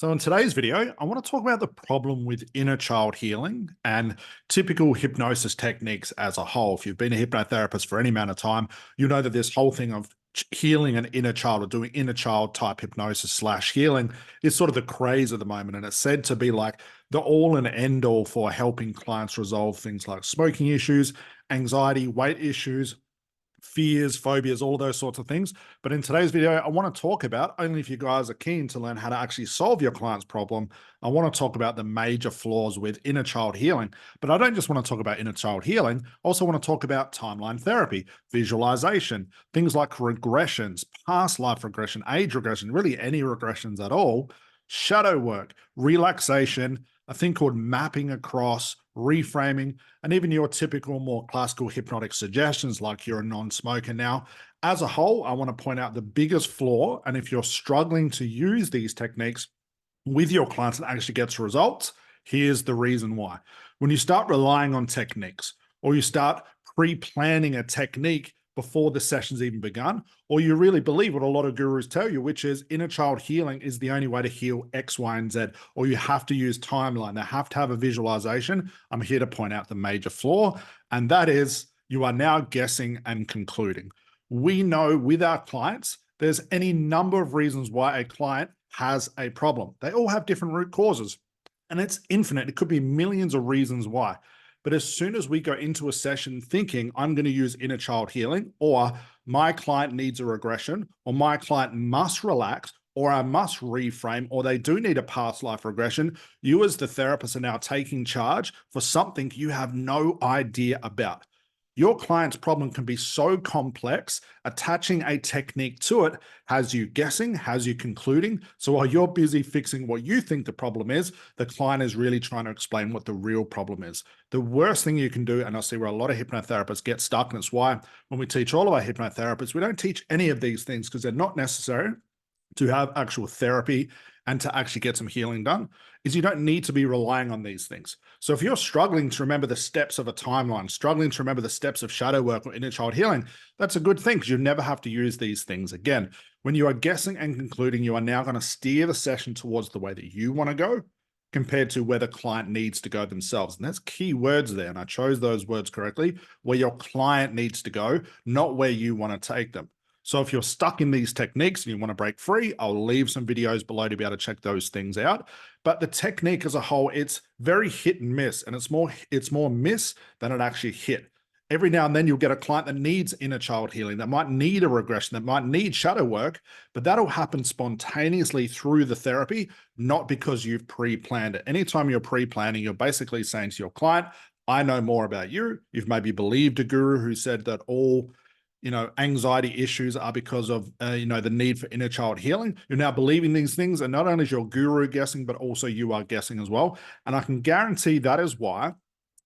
So in today's video, I want to talk about the problem with inner child healing and typical hypnosis techniques as a whole. If you've been a hypnotherapist for any amount of time, you know that this whole thing of healing an inner child or doing inner child type hypnosis / healing is sort of the craze at the moment. And it's said to be like the all and end all for helping clients resolve things like smoking issues, anxiety, weight issues, fears, phobias, all those sorts of things. But in today's video, I want to talk about, only if you guys are keen to learn how to actually solve your client's problem, I want to talk about the major flaws with inner child healing. But I don't just want to talk about inner child healing, I also want to talk about timeline therapy, visualization, things like regressions, past life regression, age regression, really any regressions at all, shadow work, relaxation, a thing called mapping across, reframing, and even your typical more classical hypnotic suggestions like you're a non-smoker now. As a whole, I want to point out the biggest flaw, and if you're struggling to use these techniques with your clients and actually gets results, here's the reason why. When you start relying on techniques, or you start pre-planning a technique before the session's even begun, or you really believe what a lot of gurus tell you, which is inner child healing is the only way to heal X, Y, and Z, or you have to use timeline, they have to have a visualization, I'm here to point out the major flaw, and that is you are now guessing and concluding. We know with our clients, there's any number of reasons why a client has a problem. They all have different root causes, and it's infinite. It could be millions of reasons why. But as soon as we go into a session thinking I'm going to use inner child healing, or my client needs a regression, or my client must relax, or I must reframe, or they do need a past life regression, you as the therapist are now taking charge for something you have no idea about. Your client's problem can be so complex, attaching a technique to it has you guessing, has you concluding. So while you're busy fixing what you think the problem is, the client is really trying to explain what the real problem is. The worst thing you can do, and I see where a lot of hypnotherapists get stuck, and it's why when we teach all of our hypnotherapists, we don't teach any of these things because they're not necessary to have actual therapy and to actually get some healing done, is you don't need to be relying on these things. So if you're struggling to remember the steps of a timeline, struggling to remember the steps of shadow work or inner child healing, that's a good thing because you never have to use these things again. When you are guessing and concluding, you are now going to steer the session towards the way that you want to go compared to where the client needs to go themselves. And that's key words there. And I chose those words correctly, where your client needs to go, not where you want to take them. So if you're stuck in these techniques and you want to break free, I'll leave some videos below to be able to check those things out. But the technique as a whole, it's very hit and miss, and it's more miss than it actually hit. Every now and then you'll get a client that needs inner child healing, that might need a regression, that might need shadow work, but that'll happen spontaneously through the therapy, not because you've pre-planned it. Anytime you're pre-planning, you're basically saying to your client, I know more about you. You've maybe believed a guru who said that all anxiety issues are because of, the need for inner child healing. You're now believing these things, and not only is your guru guessing, but also you are guessing as well. And I can guarantee that is why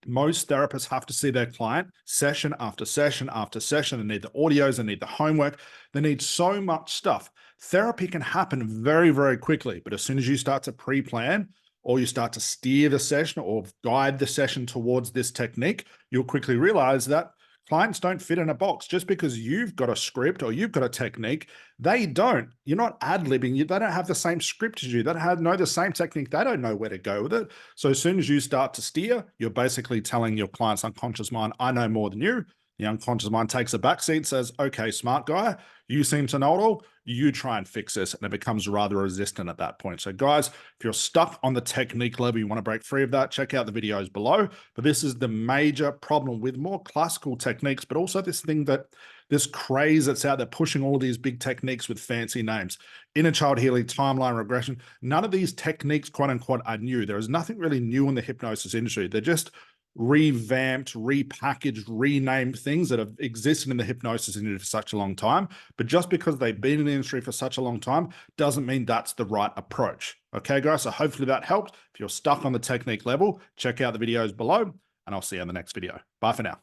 most therapists have to see their client session after session after session. They need the audios, they need the homework, they need so much stuff. Therapy can happen very, very quickly, but as soon as you start to pre-plan, or you start to steer the session or guide the session towards this technique, you'll quickly realize that clients don't fit in a box. Just because you've got a script or you've got a technique, they don't. You're not ad-libbing. They don't have the same script as you. They don't know the same technique. They don't know where to go with it. So as soon as you start to steer, you're basically telling your client's unconscious mind, I know more than you. The unconscious mind takes a backseat, says, okay, smart guy, you seem to know it all. You try and fix this. And it becomes rather resistant at that point. So guys, if you're stuck on the technique level, you want to break free of that, check out the videos below. But this is the major problem with more classical techniques, but also this craze that's out there pushing all of these big techniques with fancy names. Inner child healing, timeline regression. None of these techniques, quote unquote, are new. There is nothing really new in the hypnosis industry. They're just revamped, repackaged, renamed things that have existed in the hypnosis industry for such a long time. But just because they've been in the industry for such a long time doesn't mean that's the right approach. Okay, guys, so hopefully that helped. If you're stuck on the technique level, check out the videos below, and I'll see you in the next video. Bye for now.